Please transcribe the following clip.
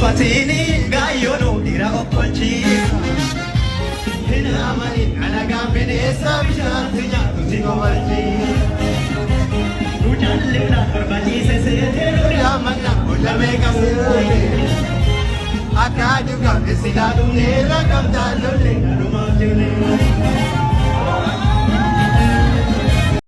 Fatini gaio no dira opalchi hina mani alaga benesa bishantinya tusigo malchi ujalle na barbani se te ya magna ulame kamu akaju ka sila dumne la kam dalole rumajule